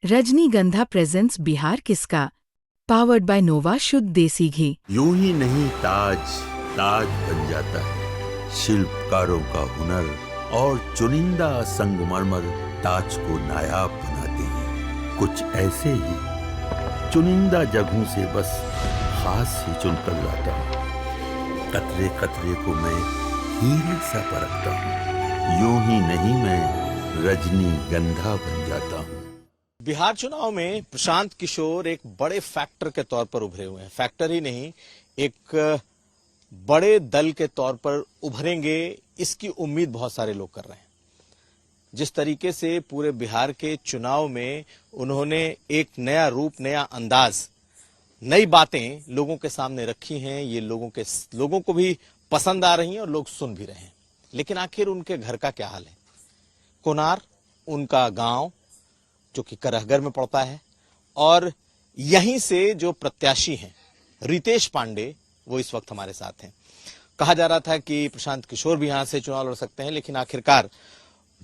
रजनीगंधा प्रेजेंट्स बिहार किसका, powered by नोवा शुद्ध देसी घी। यूं ही नहीं ताज ताज बन जाता है, शिल्पकारों का हुनर और चुनिंदा संगमरमर ताज को नायाब बनाते हैं। कुछ ऐसे ही चुनिंदा जगहों से बस खास ही चुनकर लाता हूँ। कतरे कतरे को मैं हीरे सा परखता हूँ। यूं ही नहीं मैं रजनीगंधा बन जाता हूँ। बिहार चुनाव में प्रशांत किशोर एक बड़े फैक्टर के तौर पर उभरे हुए हैं। फैक्टर ही नहीं, एक बड़े दल के तौर पर उभरेंगे, इसकी उम्मीद बहुत सारे लोग कर रहे हैं। जिस तरीके से पूरे बिहार के चुनाव में उन्होंने एक नया रूप, नया अंदाज, नई बातें लोगों के सामने रखी हैं, ये लोगों को भी पसंद आ रही हैं और लोग सुन भी रहे हैं। लेकिन आखिर उनके घर का क्या हाल है? कोनार उनका गांव जो कि करहगर में पड़ता है, और यहीं से जो प्रत्याशी हैं रितेश पांडे, वो इस वक्त हमारे साथ हैं। कहा जा रहा था कि प्रशांत किशोर भी यहां से चुनाव लड़ सकते हैं, लेकिन आखिरकार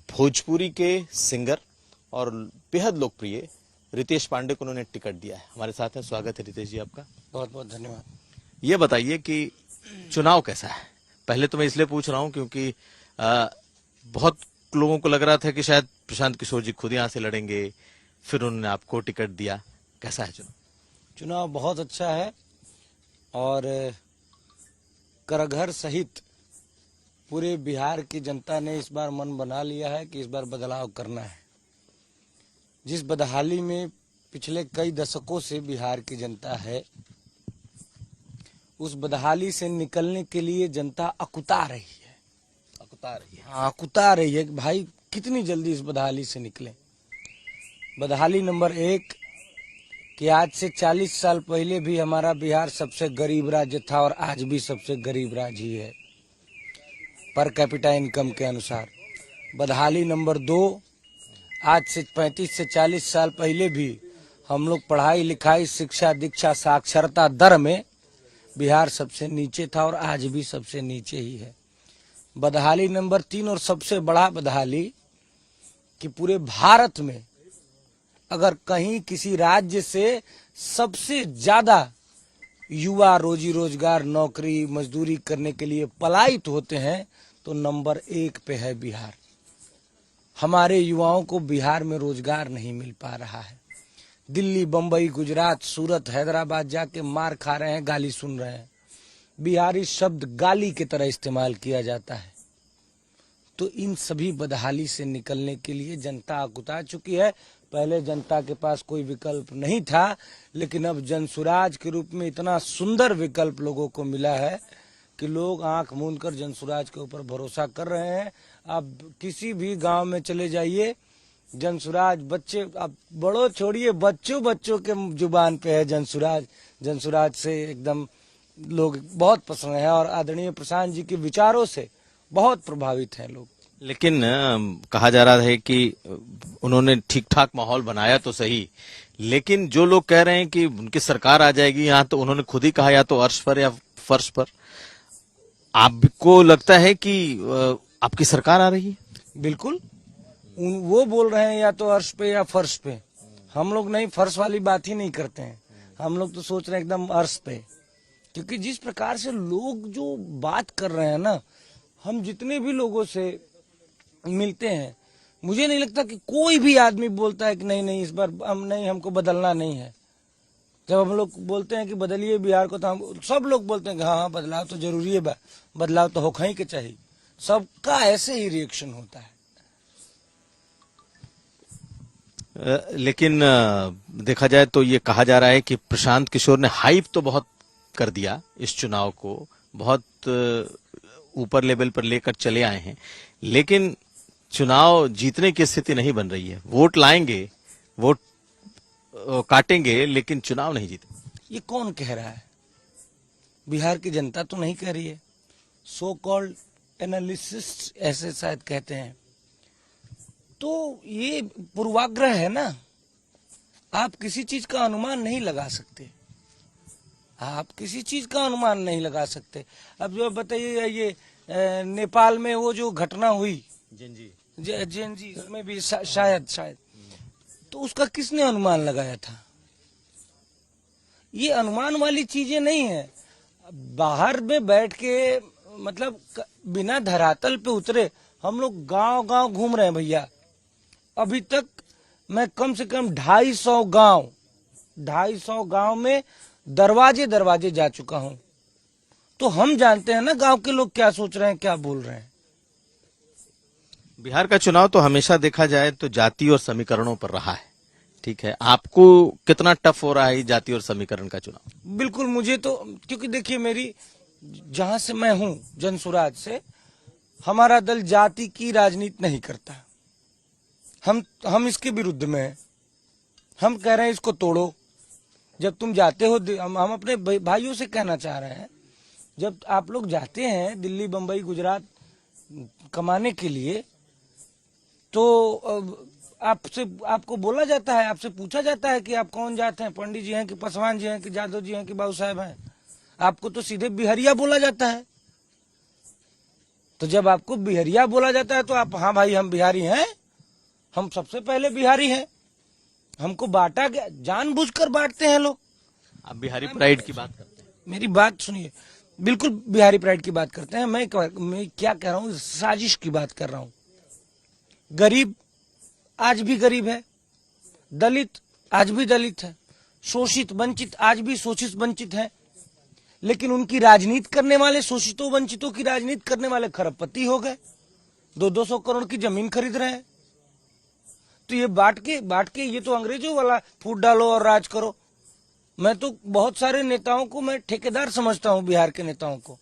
भोजपुरी के सिंगर और बेहद लोकप्रिय रितेश पांडे को उन्होंने टिकट दिया है। हमारे साथ हैं, स्वागत है रितेश जी आपका। बहुत बहुत धन्यवाद। ये बताइए कि चुनाव कैसा है? पहले तो मैं इसलिए पूछ रहा हूं क्योंकि बहुत लोगों को लग रहा था कि शायद प्रशांत किशोर जी खुद यहां से लड़ेंगे, फिर उन्होंने आपको टिकट दिया। कैसा है चुनाव? चुनाव बहुत अच्छा है और करघर सहित पूरे बिहार की जनता ने इस बार मन बना लिया है कि इस बार बदलाव करना है। जिस बदहाली में पिछले कई दशकों से बिहार की जनता है, उस बदहाली से निकलने के लिए जनता अकुता रही है। हाँ, अकुता रही है कि भाई कितनी जल्दी इस बदहाली से निकले। बदहाली नंबर 1 कि आज से 40 साल पहले भी हमारा बिहार सबसे गरीब राज्य था और आज भी सबसे गरीब राज्य ही है पर कैपिटा इनकम के अनुसार। बदहाली नंबर 2, आज से 35 से 40 साल पहले भी हम लोग पढ़ाई लिखाई, शिक्षा, दीक्षा, साक्षरता दर में बिहार सबसे नीचे था और आज भी सबसे नीचे ही है। बदहाली नंबर 3 और सबसे बड़ा बदहाली कि पूरे भारत में अगर कहीं किसी राज्य से सबसे ज्यादा युवा रोजी रोजगार, नौकरी, मजदूरी करने के लिए पलायित होते हैं तो नंबर 1 पे है बिहार। हमारे युवाओं को बिहार में रोजगार नहीं मिल पा रहा है। दिल्ली, बंबई, गुजरात, सूरत, हैदराबाद जाके मार खा रहे हैं, गाली सुन रहे हैं। बिहारी शब्द गाली की तरह इस्तेमाल किया जाता है। तो इन सभी बदहाली से निकलने के लिए जनता अकुता चुकी है। पहले जनता के पास कोई विकल्प नहीं था, लेकिन अब जनसुराज के रूप में इतना सुंदर विकल्प लोगों को मिला है कि लोग आंख मूंद कर जनसुराज के ऊपर भरोसा कर रहे हैं। अब किसी भी गांव में चले जाइए, जनसुराज, बच्चे, अब बड़ों छोड़िए, बच्चों के जुबान पे है जनसुराज। जनसुराज से एकदम लोग बहुत पसंद है और आदरणीय प्रशांत जी के विचारों से बहुत प्रभावित हैं लोग। लेकिन कहा जा रहा है कि उन्होंने ठीक ठाक माहौल बनाया तो सही, लेकिन जो लोग कह रहे हैं कि उनकी सरकार आ जाएगी यहाँ, तो उन्होंने खुद ही कहा या तो अर्श पर या फर्श पर। आपको लगता है कि आपकी सरकार आ रही है? बिल्कुल, वो बोल रहे हैं या तो अर्श पे या फर्श पे। हम लोग नहीं, फर्श वाली बात ही नहीं करते हैं। हम लोग तो सोच रहे हैं एकदम अर्श पे, क्योंकि जिस प्रकार से लोग जो बात कर रहे हैं ना, हम जितने भी लोगों से मिलते हैं, मुझे नहीं लगता कि कोई भी आदमी बोलता है कि नहीं इस बार हम नहीं, हमको बदलना नहीं है। जब हम लोग बोलते हैं कि बदलिए बिहार को, तो हम सब लोग बोलते हैं कि हाँ बदलाव तो जरूरी है, बदलाव तो होना ही के चाहिए। सबका ऐसे ही रिएक्शन होता है। लेकिन देखा जाए तो ये कहा जा रहा है कि प्रशांत किशोर ने हाइप तो बहुत कर दिया, इस चुनाव को बहुत ऊपर लेवल पर लेकर चले आए हैं, लेकिन चुनाव जीतने की स्थिति नहीं बन रही है। वोट लाएंगे, वोट काटेंगे, लेकिन चुनाव नहीं जीते। ये कौन कह रहा है? बिहार की जनता तो नहीं कह रही है। सो कॉल्ड एनालिसिस्ट ऐसे शायद कहते हैं। तो ये पूर्वाग्रह है ना। आप किसी चीज का अनुमान नहीं लगा सकते। आप किसी चीज का अनुमान नहीं लगा सकते। अब जो बताइए, ये नेपाल में वो जो घटना हुई, जेएनजी में भी शायद तो उसका किसने अनुमान लगाया था? ये अनुमान वाली चीजें नहीं है। बाहर में बैठ के मतलब बिना धरातल पे उतरे हम लोग गांव गांव घूम रहे हैं भैया। अभी तक मैं कम से कम 250 गांव में दरवाजे दरवाजे जा चुका हूं। तो हम जानते हैं ना गांव के लोग क्या सोच रहे हैं, क्या बोल रहे हैं। बिहार का चुनाव तो हमेशा देखा जाए तो जाति और समीकरणों पर रहा है, ठीक है। आपको कितना टफ हो रहा है जाति और समीकरण का चुनाव? बिल्कुल, मुझे तो, क्योंकि देखिए मेरी जहां से मैं हूं जनसुराज से, हमारा दल जाति की राजनीति नहीं करता। हम इसके विरुद्ध में हैं। हम कह रहे हैं इसको तोड़ो। जब तुम जाते हो, हम अपने भाइयों से कहना चाह रहे हैं, जब आप लोग जाते हैं दिल्ली, बंबई, गुजरात कमाने के लिए, तो आपको बोला जाता है, आपसे पूछा जाता है कि आप कौन जाते हैं, पंडित जी हैं कि पासवान जी हैं कि जादव जी हैं कि बाबू साहब हैं। आपको तो सीधे बिहरिया बोला जाता है। तो जब आपको बिहरिया बोला जाता है तो आप, हाँ भाई हम बिहारी हैं, हम सबसे पहले बिहारी हैं। हमको बांटा गया, जानबूझकर बांटते हैं लोग। आप बिहारी प्राइड की बात करते हैं? मेरी बात सुनिए, बिल्कुल बिहारी प्राइड की बात करते हैं। मैं क्या कह रहा हूँ, साजिश की बात कर रहा हूँ। गरीब आज भी गरीब है, दलित आज भी दलित है, शोषित वंचित आज भी शोषित वंचित है। लेकिन उनकी राजनीति करने वाले, शोषितों वंचितों की राजनीति करने वाले खरबपति हो गए, 200 करोड़ की जमीन खरीद रहे हैं। तो ये बांट के ये तो अंग्रेजों वाला फूट डालो और राज करो। मैं तो बहुत सारे नेताओं को मैं ठेकेदार समझता हूँ, बिहार के नेताओं को।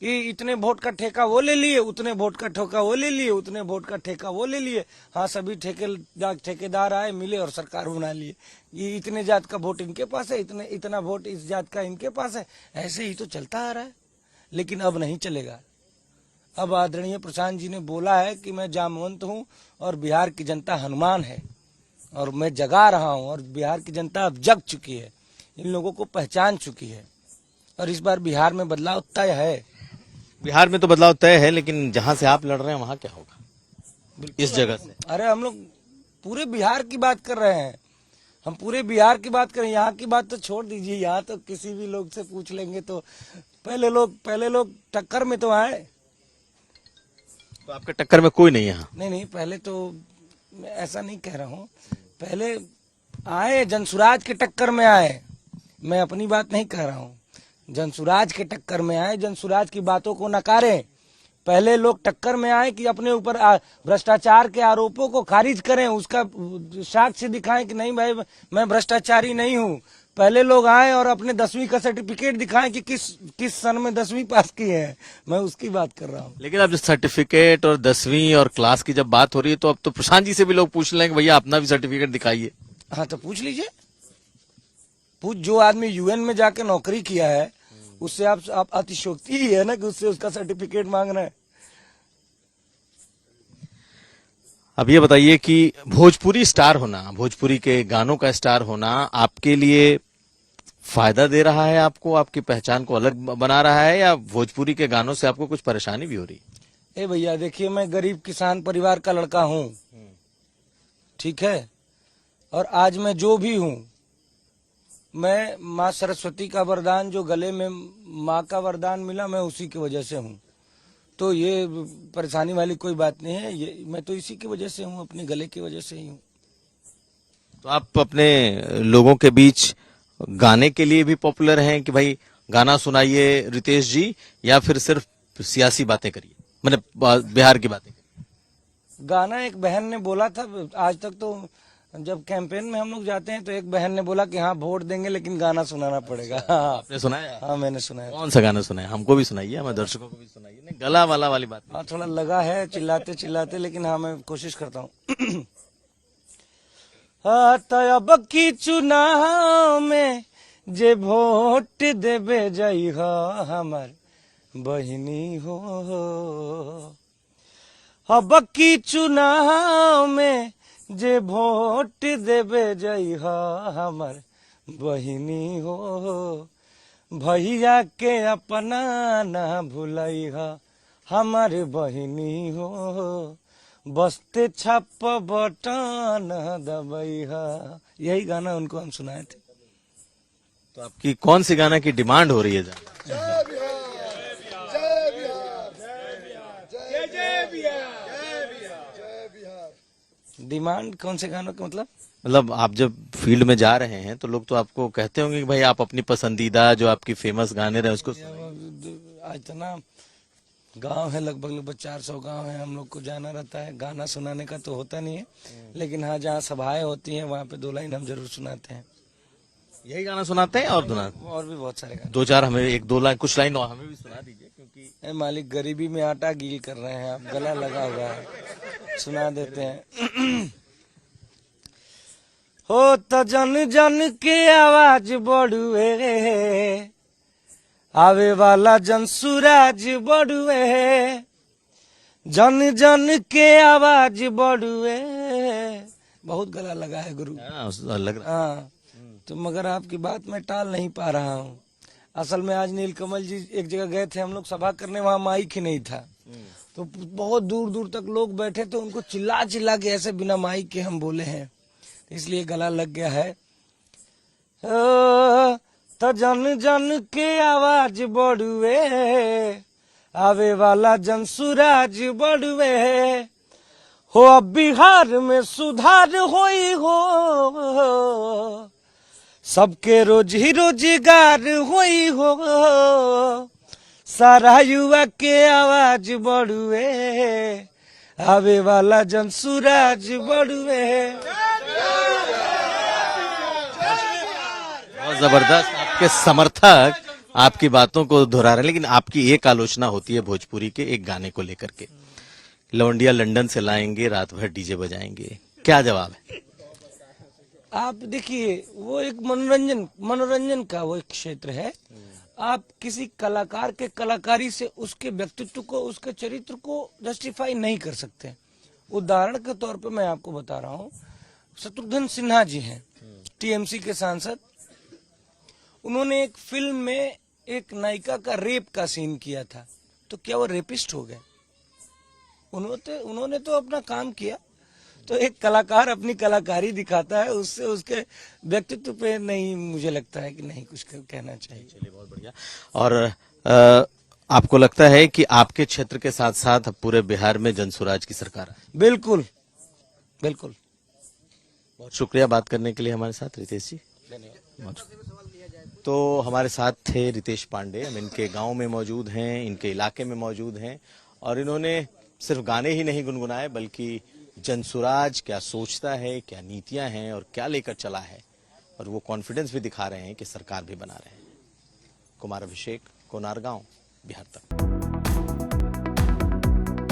ये इतने वोट का ठेका वो ले लिए, उतने वोट का ठेका वो ले लिए, उतने वोट का ठेका वो ले लिए। हाँ, सभी ठेकेदार आए, मिले और सरकार बना लिए। ये इतने जात का वोट इनके पास है, इतना वोट इस जात का इनके पास है। ऐसे ही तो चलता आ रहा है। लेकिन अब नहीं चलेगा। अब आदरणीय प्रशांत जी ने बोला है कि मैं जामवंत हूँ और बिहार की जनता हनुमान है, और मैं जगा रहा हूँ, और बिहार की जनता अब जग चुकी है, इन लोगों को पहचान चुकी है, और इस बार बिहार में बदलाव तय है। बिहार में तो बदलाव तय है, लेकिन जहां से आप लड़ रहे हैं वहां क्या होगा इस जगह से? अरे हम लोग पूरे बिहार की बात कर रहे हैं। हम पूरे बिहार की बात करें, यहाँ की बात तो छोड़ दीजिए। यहाँ तो किसी भी लोग से पूछ लेंगे तो पहले लोग टक्कर में तो आए। तो आपके टक्कर में कोई नहीं है? नहीं, पहले तो मैं ऐसा नहीं कह रहा हूँ। पहले आए, जनसुराज के टक्कर में आए। मैं अपनी बात नहीं कह रहा हूँ, जनसुराज के टक्कर में आए, जनसुराज की बातों को नकारें। पहले लोग टक्कर में आए कि अपने ऊपर भ्रष्टाचार के आरोपों को खारिज करें, उसका साक्ष्य दिखाएं कि नहीं भाई मैं भ्रष्टाचारी नहीं हूँ। पहले लोग आए और अपने 10वीं का सर्टिफिकेट दिखाएं कि किस सन में 10वीं पास किए हैं। मैं उसकी बात कर रहा हूँ। लेकिन अब सर्टिफिकेट और 10वीं और क्लास की जब बात हो रही है, तो अब तो प्रशांत जी से भी लोग पूछ लेंगे भैया अपना भी सर्टिफिकेट दिखाइए। हाँ, तो पूछ लीजिए। जो आदमी यूएन में जाके नौकरी किया है, उससे आप अतिशयोक्ति ही है ना कि उससे उसका सर्टिफिकेट मांग रहे हैं। अब ये बताइए कि भोजपुरी स्टार होना, भोजपुरी के गानों का स्टार होना आपके लिए फायदा दे रहा है, आपको आपकी पहचान को अलग बना रहा है, या भोजपुरी के गानों से आपको कुछ परेशानी भी हो रही है? भैया देखिए, मैं गरीब किसान परिवार का लड़का हूँ, ठीक है। और आज मैं जो भी हूँ, मैं माँ सरस्वती का वरदान, जो गले में माँ का वरदान मिला, मैं उसी की वजह से हूँ। तो ये परेशानी वाली कोई बात नहीं है। ये मैं तो इसी की वजह से हूँ, अपने गले की वजह से ही हूँ। तो आप अपने लोगों के बीच गाने के लिए भी पॉपुलर हैं कि भाई गाना सुनाइए रितेश जी, या फिर सिर्फ सियासी बातें करिए, मतलब बिहार की बातें करिए? गाना एक बहन ने बोला था। आज तक तो जब कैंपेन में हम लोग जाते हैं तो एक बहन ने बोला कि हाँ वोट देंगे, लेकिन गाना सुनाना पड़ेगा। हाँ, आपने सुनाया? हाँ, मैंने सुनाया। कौन सा गाना सुनाया? हमको भी सुनाइए, हमारे दर्शकों को भी सुनाइए। नहीं, गला वाला वाली बात। हाँ, थोड़ा लगा है चिल्लाते, लेकिन हाँ मैं कोशिश करता हूँ। अब की चुनाव में जे वोट देवे जाई हमार बहिनी हो। अब की चुनाव में जे वोट देवे जाई हमार बहिनी हो। भैया के अपना ना भुलाई हमार बहिनी हो। बसते छप बटन दबैहा, यही गाना उनको हम सुनाए थे। तो आपकी कौन सी गाना की डिमांड हो रही है? डिमांड कौन से गानों का मतलब आप जब फील्ड में जा रहे हैं तो लोग तो आपको कहते होंगे कि भाई आप अपनी पसंदीदा जो आपकी फेमस गाने रहे उसको। आज इतना गांव है, लगभग 400 गांव है, हम लोग को जाना रहता है। गाना सुनाने का तो होता नहीं है, लेकिन हाँ जहाँ सभाएं होती हैं वहाँ पे 2 लाइन हम जरूर सुनाते हैं। यही गाना सुनाते हैं और और भी बहुत सारे गाने। 2-4 हमें 1-2 लाइन कुछ लाइन हमें भी सुना दीजिए, क्योंकि ए मालिक गरीबी में आटा गील कर रहे हैं आप, गला लगा हुआ है, सुना देते हैं। हो तो जन जन के आवाज बड़ुए, आवे वाला जन सूरज बड़ुए, जन जन के आवाज बड़ुए। बहुत गला लगा है गुरु। लग रहा हाँ, तो मगर आपकी बात मैं टाल नहीं पा रहा हूँ। असल में आज नीलकमल जी एक जगह गए थे हम लोग सभा करने, वहाँ माइक ही नहीं था, तो बहुत दूर दूर तक लोग बैठे थे, उनको चिल्ला चिल्ला के ऐसे बिना माइक के हम बोले हैं, इसलिए गला लग गया है। तो जन जन के आवाज बड़ुए, आवे वाला जन सूरज बड़ुए, हो अब बिहार में सुधार होई हो, सबके रोजी रोजगार होई हो, सारा युवा के आवाज बड़ुए, आवे वाला जन सूरज बड़ुए। बहुत जबरदस्त। आपके समर्थक आपकी बातों को दोहरा रहे हैं, लेकिन आपकी एक आलोचना होती है भोजपुरी के एक गाने को लेकर के, लवंडिया लंदन से लाएंगे, रात भर डीजे बजाएंगे। क्या जवाब है? आप देखिए, वो एक मनोरंजन का वो एक क्षेत्र है। आप किसी कलाकार के कलाकारी से उसके व्यक्तित्व को, उसके चरित्र को जस्टिफाई नहीं कर सकते। उदाहरण के तौर पे मैं आपको बता रहा हूँ, शत्रुघ्न सिन्हा जी हैं, टीएमसी के सांसद। उन्होंने एक फिल्म में एक नायिका का रेप का सीन किया था, तो क्या वो रेपिस्ट हो गए? उन्होंने तो अपना काम किया। तो एक कलाकार अपनी कलाकारी दिखाता है, उससे उसके व्यक्तित्व पे नहीं, मुझे लगता है कि नहीं कुछ कहना चाहिए। चलिए, बहुत बढ़िया। और आपको लगता है कि आपके क्षेत्र के साथ साथ पूरे बिहार में जनसुराज की सरकार है? बिल्कुल बिल्कुल। बहुत शुक्रिया बात करने के लिए हमारे साथ रितेश जी। तो हमारे साथ थे रितेश पांडे, हम इनके गांव में मौजूद हैं, इनके इलाके में मौजूद हैं, और इन्होंने सिर्फ गाने ही नहीं गुनगुनाए बल्कि जनसुराज क्या सोचता है, क्या नीतियां हैं और क्या लेकर चला है, और वो कॉन्फिडेंस भी दिखा रहे हैं कि सरकार भी बना रहे हैं। कुमार अभिषेक, कोनारगांव, बिहार तक।